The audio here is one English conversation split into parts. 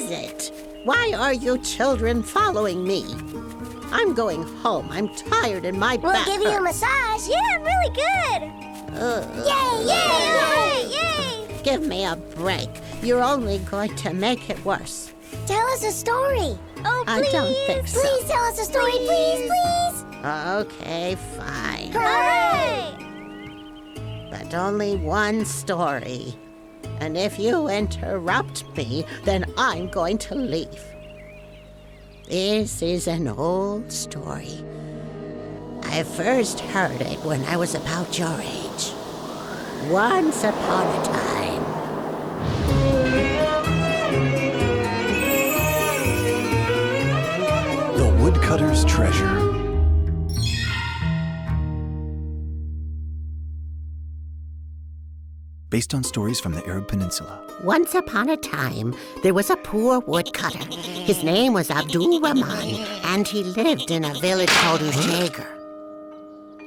is it? Why are you children following me? I'm going home. I'm tired and my back We'll give you a massage. Yeah, really good. Yay, yay, yay, yay. Give me a break. You're only going to make it worse. Tell us a story. Oh, please. I don't think so. Please tell us a story, please, please. Okay, fine. Hooray! But only one story. And if you interrupt me, then I'm going to leave. This is an old story. I first heard it when I was about your age. Once upon a time. The Woodcutter's Treasure. Based on stories from the Arab Peninsula. Once upon a time, there was a poor woodcutter. His name was Abdul Rahman, and he lived in a village called Ujagar.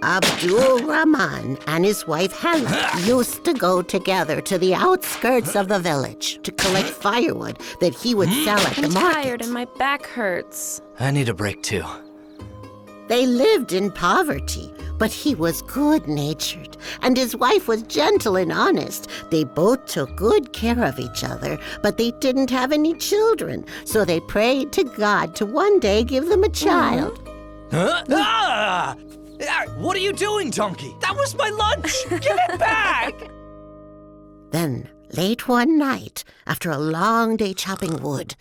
Abdul Rahman and his wife Helen used to go together to the outskirts of the village to collect firewood that he would sell at the market. I'm tired and my back hurts. I need a break too. They lived in poverty, but he was good-natured, and his wife was gentle and honest. They both took good care of each other, but they didn't have any children, so they prayed to God to one day give them a child. Huh? Ah! What are you doing, donkey? That was my lunch! Give it back! Then, late one night, after a long day chopping wood,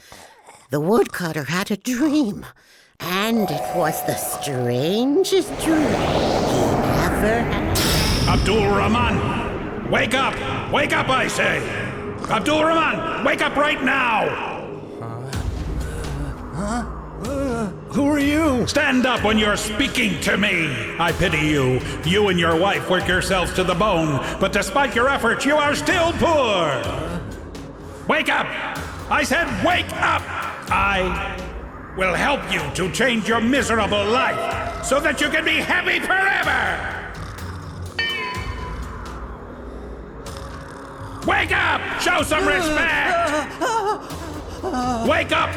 the woodcutter had a dream. And it was the strangest dream he ever had. Abdul Rahman, wake up! Wake up, I say! Abdul Rahman, wake up right now! Who are you? Stand up when you're speaking to me! I pity you. You and your wife work yourselves to the bone, but despite your efforts, you are still poor! Wake up! I said wake up! I will help you to change your miserable life so that you can be happy forever! Wake up! Show some respect! Wake up!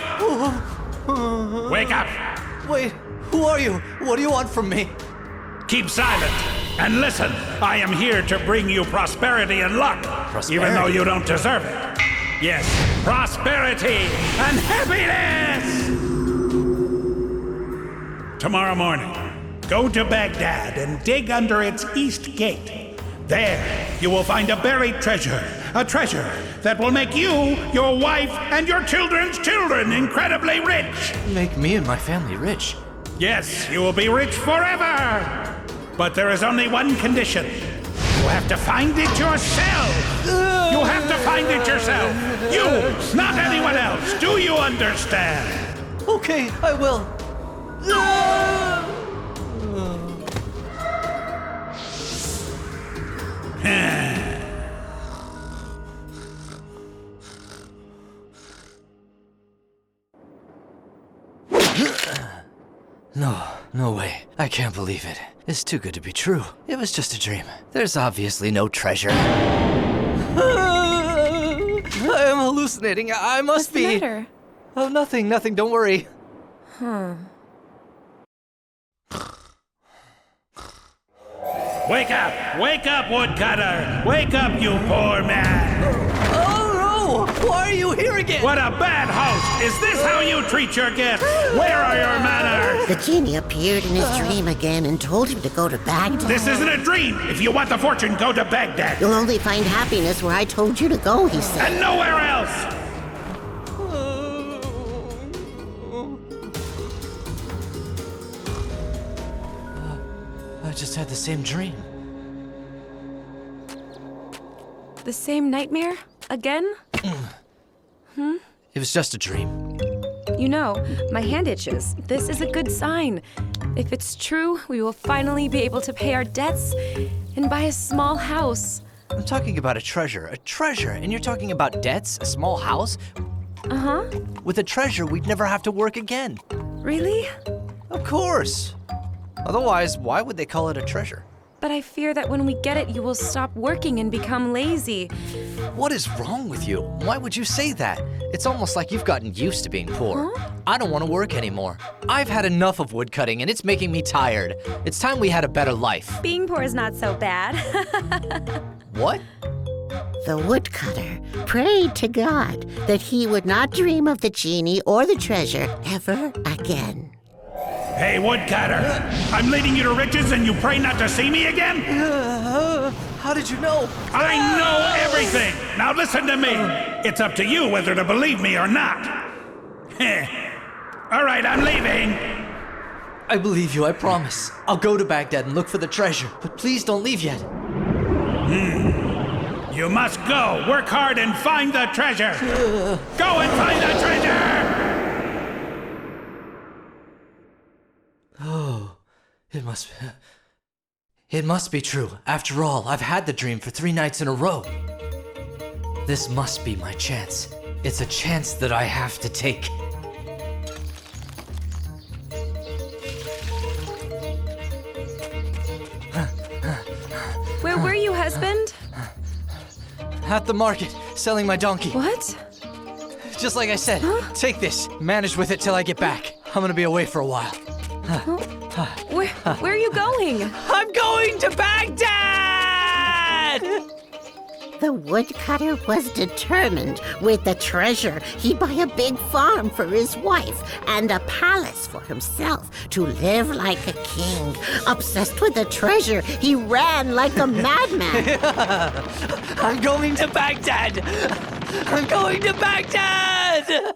Wake up! Wait, who are you? What do you want from me? Keep silent and listen. I am here to bring you prosperity and luck, even though you don't deserve it. Yes, prosperity and happiness! Tomorrow morning, go to Baghdad and dig under its east gate. There, you will find a buried treasure, a treasure that will make you, your wife, and your children's children incredibly rich. Make me and my family rich. Yes, you will be rich forever. But there is only one condition. You have to find it yourself. You have to find it yourself. You, not anyone else. Do you understand? Okay, I will. No way. I can't believe it. It's too good to be true. It was just a dream. There's obviously no treasure. I am hallucinating. I must be. What's the matter? Oh, nothing, don't worry. Wake up, Woodcutter! Wake up, you poor man! Oh no! Why are you here again? What a bad host! Is this how you treat your guests? Where are your manners? The genie appeared in his dream again and told him to go to Baghdad. This isn't a dream! If you want the fortune, go to Baghdad! You'll only find happiness where I told you to go, he said. And nowhere else! I just had the same dream. The same nightmare? Again? It was just a dream. You know, my hand itches. This is a good sign. If it's true, we will finally be able to pay our debts and buy a small house. I'm talking about a treasure, and you're talking about debts, a small house? Uh-huh. With a treasure, we'd never have to work again. Really? Of course. Otherwise, why would they call it a treasure? but I fear that when we get it, you will stop working and become lazy. What is wrong with you? Why would you say that? It's almost like you've gotten used to being poor. Huh? I don't want to work anymore. I've had enough of woodcutting and it's making me tired. It's time we had a better life. Being poor is not so bad. What? The woodcutter prayed to God that he would not dream of the genie or the treasure ever again. Hey, Woodcutter! I'm leading you to riches and you pray not to see me again? How did you know? I know everything! Now listen to me! It's up to you whether to believe me or not. All right, I'm leaving. I believe you, I promise. I'll go to Baghdad and look for the treasure, but please don't leave yet. You must go. Work hard and find the treasure. Go and find the treasure! Oh, it must be true. After all, I've had the dream for 3 nights in a row. This must be my chance. It's a chance that I have to take. Where were you, husband? At the market, selling my donkey. What? Just like I said, take this. Manage with it till I get back. I'm gonna be away for a while. Where are you going? I'm going to Baghdad! The woodcutter was determined with the treasure he'd buy a big farm for his wife and a palace for himself to live like a king. Obsessed with the treasure, he ran like a madman. I'm going to Baghdad! I'm going to Baghdad!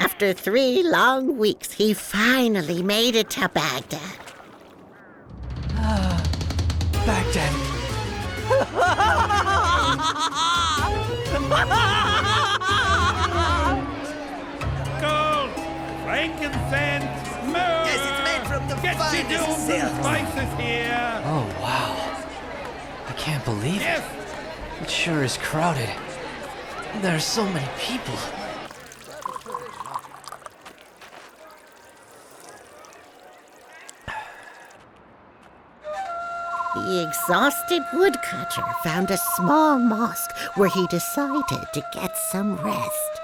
After 3 long weeks, he finally made it to Baghdad. Baghdad. Gold, frankincense, myrrh. Yes, it's made from the Get finest your jewels and silks. spices here. Oh, wow. I can't believe Yes. it. It sure is crowded. There are so many people. The exhausted woodcutter found a small mosque where he decided to get some rest.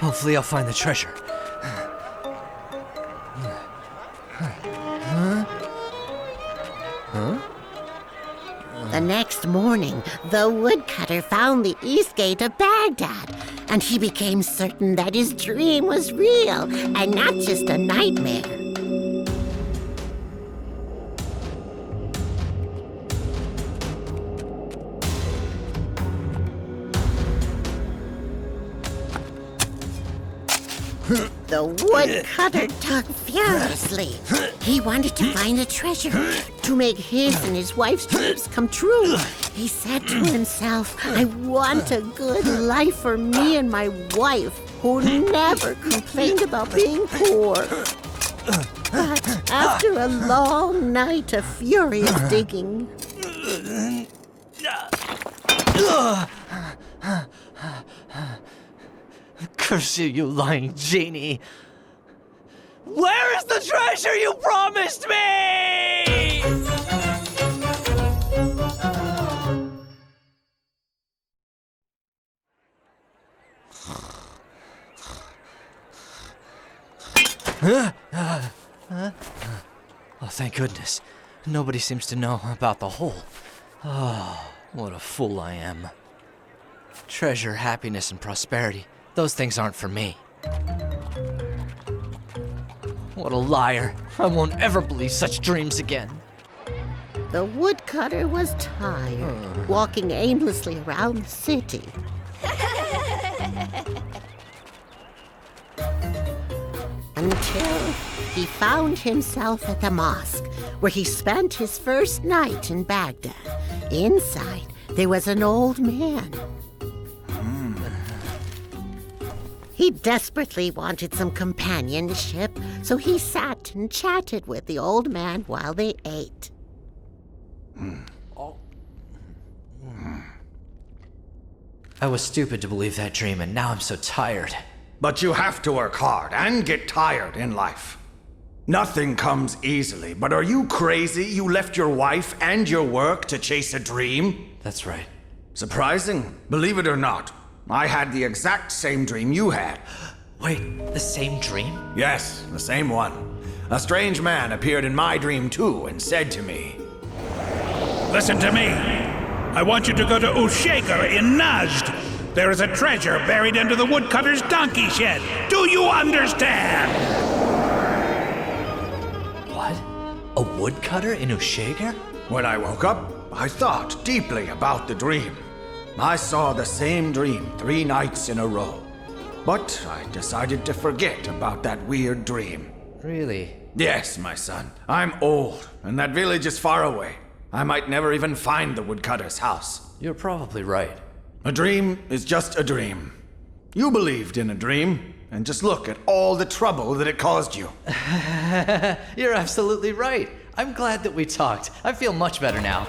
Hopefully I'll find the treasure. The next morning, the woodcutter found the east gate of Baghdad, and he became certain that his dream was real and not just a nightmare. The woodcutter dug furiously. He wanted to find the treasure to make his and his wife's dreams come true. He said to himself, I want a good life for me and my wife, who never complained about being poor. But after a long night of furious digging, Curse you, you lying genie! Where is the treasure you promised me? Oh, thank goodness. Nobody seems to know about the hole. Oh, what a fool I am. Treasure, happiness, and prosperity. Those things aren't for me. What a liar. I won't ever believe such dreams again. the woodcutter was tired, walking aimlessly around the city. until he found himself at the mosque, where he spent his first night in Baghdad. Inside, there was an old man. He desperately wanted some companionship, so he sat and chatted with the old man while they ate. I was stupid to believe that dream, and now I'm so tired. But you have to work hard and get tired in life. Nothing comes easily, but are you crazy? You left your wife and your work to chase a dream? That's right. Surprising. Believe it or not, I had the exact same dream you had. Wait, the same dream? Yes, the same one. A strange man appeared in my dream too and said to me, Listen to me. I want you to go to Ushaker in Najd. There is a treasure buried under the woodcutter's donkey shed. Do you understand? What? A woodcutter in Ushaker? When I woke up, I thought deeply about the dream. I saw the same dream 3 nights in a row. But I decided to forget about that weird dream. Really? Yes, my son. I'm old, and that village is far away. I might never even find the woodcutter's house. You're probably right. A dream is just a dream. You believed in a dream, and just look at all the trouble that it caused you. You're absolutely right. I'm glad that we talked. I feel much better now.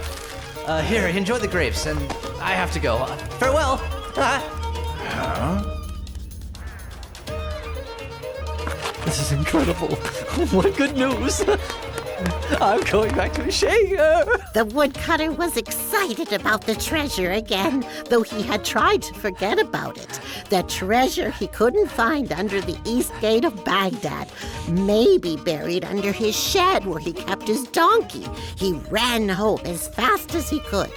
Here, enjoy the grapes, and I have to go. Farewell! This is incredible. What good news! I'm going back to Ushaker! The woodcutter was excited about the treasure again, though he had tried to forget about it. The treasure he couldn't find under the east gate of Baghdad, maybe buried under his shed where he kept his donkey. He ran home as fast as he could.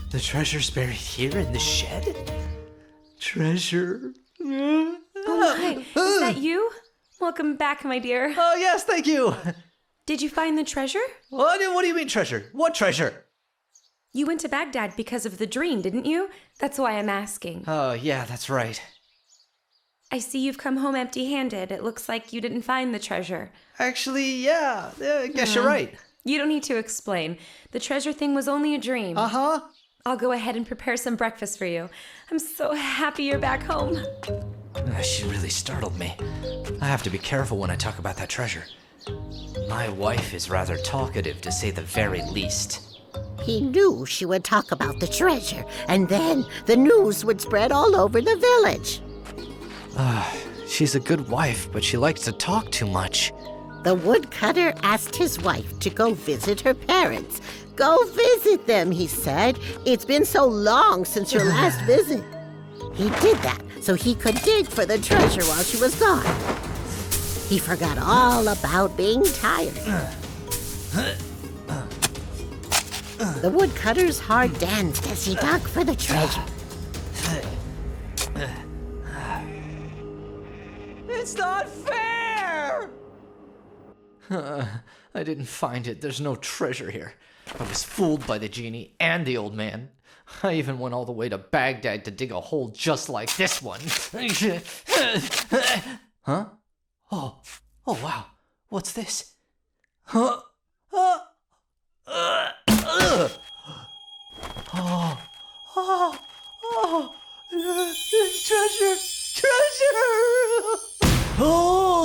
The treasure's buried here in the shed? Treasure? Oh my, is that you? Welcome back, my dear. Oh, yes, thank you. Did you find the treasure? What do you mean treasure? What treasure? You went to Baghdad because of the dream, didn't you? That's why I'm asking. Oh, yeah, that's right. I see you've come home empty-handed. It looks like you didn't find the treasure. Actually, yeah, I guess you're right. You don't need to explain. The treasure thing was only a dream. Uh-huh. I'll go ahead and prepare some breakfast for you. I'm so happy you're back home. She really startled me. I have to be careful when I talk about that treasure. My wife is rather talkative, to say the very least. He knew she would talk about the treasure, and then the news would spread all over the village. She's a good wife, but she likes to talk too much. The woodcutter asked his wife to go visit her parents. Go visit them, he said. It's been so long since your last visit. He did that so he could dig for the treasure while she was gone. He forgot all about being tired. The woodcutter's heart danced as he dug for the treasure. It's not fair! I didn't find it. There's no treasure here. I was fooled by the genie and the old man. I even went all the way to Baghdad to dig a hole just like this one. Huh? Oh wow. What's this? Huh? Treasure! Oh!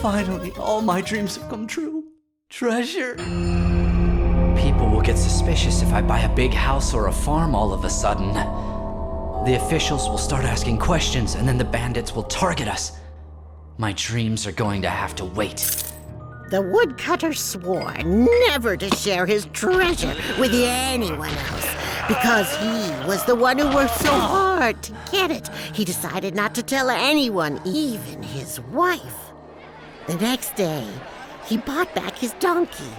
Finally, all my dreams have come true. Treasure. People will get suspicious if I buy a big house or a farm all of a sudden. The officials will start asking questions, and then the bandits will target us. My dreams are going to have to wait. The woodcutter swore never to share his treasure with anyone else. Because he was the one who worked so hard to get it, he decided not to tell anyone, even his wife. The next day, he bought back his donkey.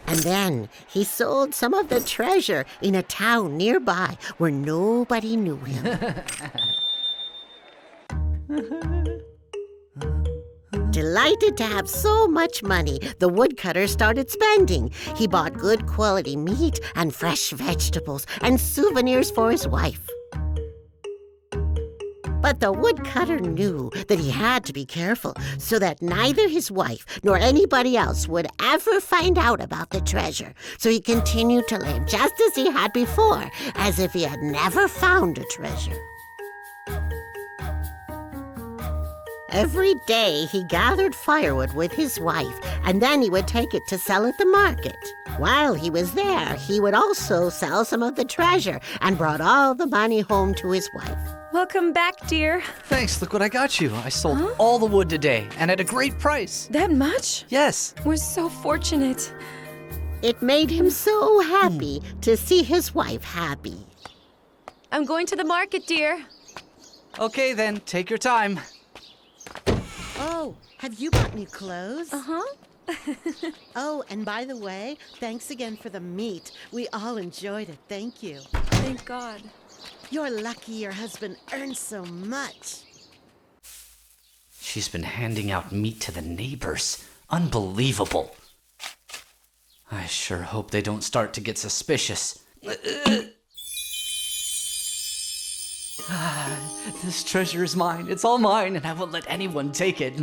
And then he sold some of the treasure in a town nearby where nobody knew him. Delighted to have so much money, the woodcutter started spending. He bought good quality meat and fresh vegetables and souvenirs for his wife. But the woodcutter knew that he had to be careful so that neither his wife nor anybody else would ever find out about the treasure. So he continued to live just as he had before, as if he had never found a treasure. Every day he gathered firewood with his wife, and then he would take it to sell at the market. While he was there, he would also sell some of the treasure and brought all the money home to his wife. Welcome back, dear. Thanks, look what I got you. I sold all the wood today, and at a great price. That much? Yes. We're so fortunate. It made him so happy to see his wife happy. I'm going to the market, dear. Okay then, take your time. Oh, have you bought new clothes? Uh-huh. Oh, and by the way, thanks again for the meat. We all enjoyed it. Thank you. Thank God. You're lucky your husband earns so much. She's been handing out meat to the neighbors. Unbelievable. I sure hope they don't start to get suspicious. This treasure is mine. It's all mine, and I won't let anyone take it.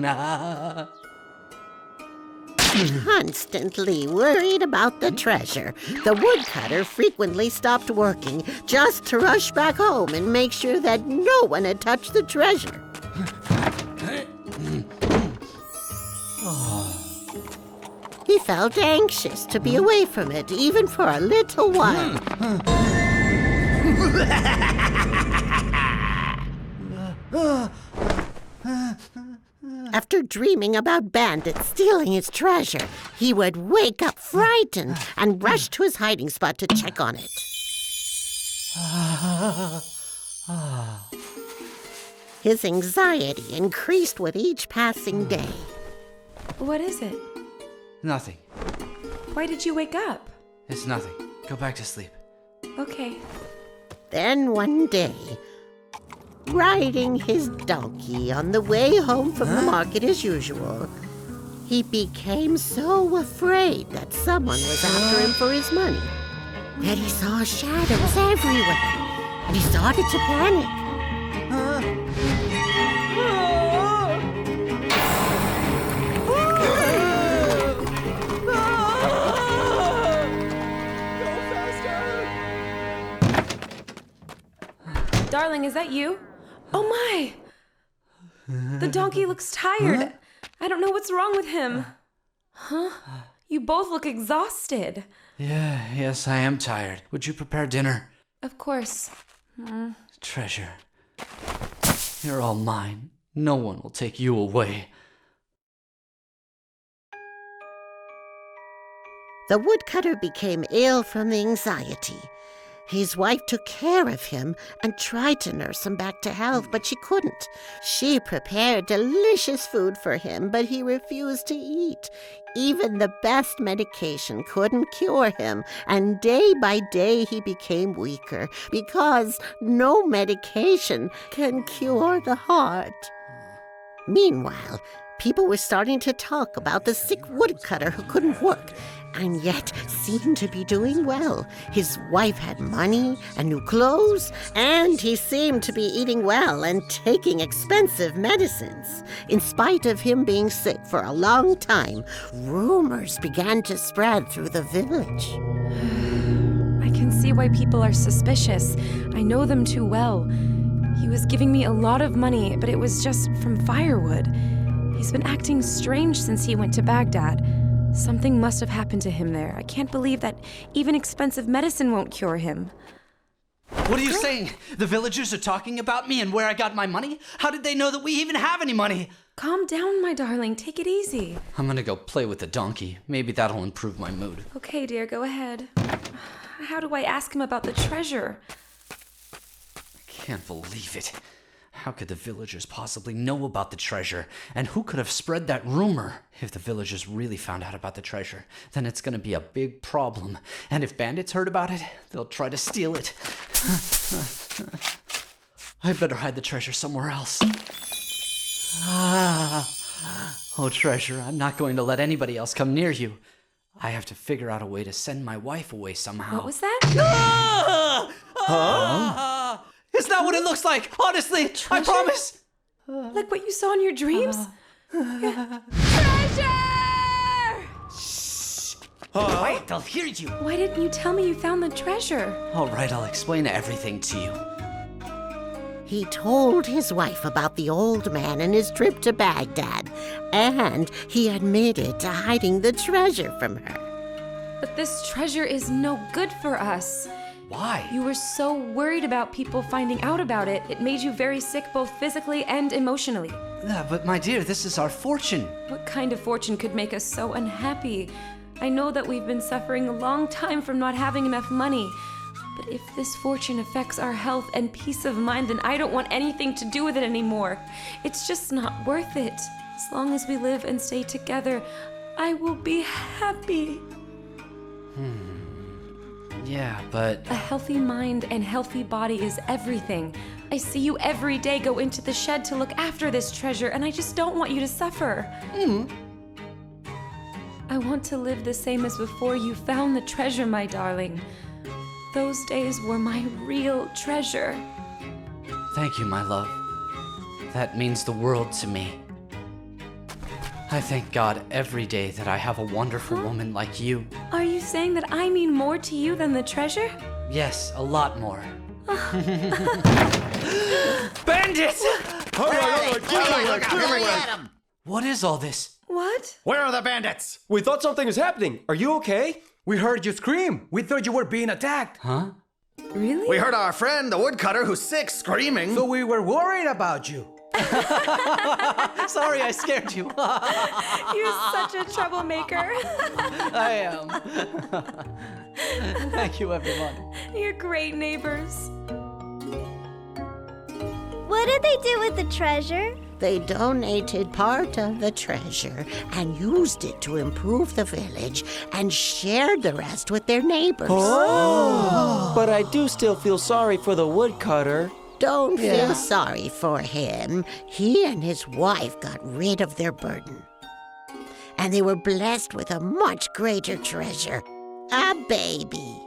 Constantly worried about the treasure, the woodcutter frequently stopped working just to rush back home and make sure that no one had touched the treasure. He felt anxious to be away from it, even for a little while. After dreaming about bandits stealing his treasure, he would wake up frightened and rush to his hiding spot to check on it. His anxiety increased with each passing day. What is it? Nothing. Why did you wake up? It's nothing. Go back to sleep. Okay. Then one day, riding his donkey on the way home from the market as usual, he became so afraid that someone was after him for his money that he saw shadows everywhere, and he started to panic. Darling, is that you? Oh my! The donkey looks tired. I don't know what's wrong with him. Huh? You both look exhausted. Yes, I am tired. Would you prepare dinner? Of course. Treasure. You're all mine. No one will take you away. The woodcutter became ill from the anxiety. His wife took care of him and tried to nurse him back to health, but she couldn't. She prepared delicious food for him, but he refused to eat. Even the best medication couldn't cure him, and day by day he became weaker, because no medication can cure the heart. Meanwhile, people were starting to talk about the sick woodcutter who couldn't work, and yet seemed to be doing well. His wife had money and new clothes, and he seemed to be eating well and taking expensive medicines. In spite of him being sick for a long time, rumors began to spread through the village. I can see why people are suspicious. I know them too well. He was giving me a lot of money, but it was just from firewood. He's been acting strange since he went to Baghdad. Something must have happened to him there. I can't believe that even expensive medicine won't cure him. What are you saying? The villagers are talking about me and where I got my money? How did they know that we even have any money? Calm down, my darling. Take it easy. I'm gonna go play with the donkey. Maybe that'll improve my mood. Okay, dear, go ahead. How do I ask him about the treasure? I can't believe it. How could the villagers possibly know about the treasure? And who could have spread that rumor? If the villagers really found out about the treasure, then it's gonna be a big problem. And if bandits heard about it, they'll try to steal it. I better hide the treasure somewhere else. Oh, treasure, I'm not going to let anybody else come near you. I have to figure out a way to send my wife away somehow. What was that? It's not what it looks like, honestly. Treasure? I promise. Like what you saw in your dreams? Treasure! Quiet, they'll hear you. Why didn't you tell me you found the treasure? All right, I'll explain everything to you. He told his wife about the old man and his trip to Baghdad, and he admitted to hiding the treasure from her. But this treasure is no good for us. Why? You were so worried about people finding out about it. It made you very sick both physically and emotionally. But my dear, this is our fortune. What kind of fortune could make us so unhappy? I know that we've been suffering a long time from not having enough money. But if this fortune affects our health and peace of mind, then I don't want anything to do with it anymore. It's just not worth it. As long as we live and stay together, I will be happy. Yeah, but... A healthy mind and healthy body is everything. I see you every day go into the shed to look after this treasure, and I just don't want you to suffer. I want to live the same as before you found the treasure, my darling. Those days were my real treasure. Thank you, my love. That means the world to me. I thank God every day that I have a wonderful woman like you. Are you saying that I mean more to you than the treasure? Yes, a lot more. Bandits! What is all this? What? Where are the bandits? We thought something was happening. Are you okay? We heard you scream. We thought you were being attacked. Huh? Really? We heard our friend, the woodcutter, who's sick, screaming. So we were worried about you. Sorry, I scared you. You're such a troublemaker. I am. Thank you, everyone. You're great neighbors. What did they do with the treasure? They donated part of the treasure and used it to improve the village and shared the rest with their neighbors. But I do still feel sorry for the woodcutter. Don't feel sorry for him. He and his wife got rid of their burden. And they were blessed with a much greater treasure, a baby.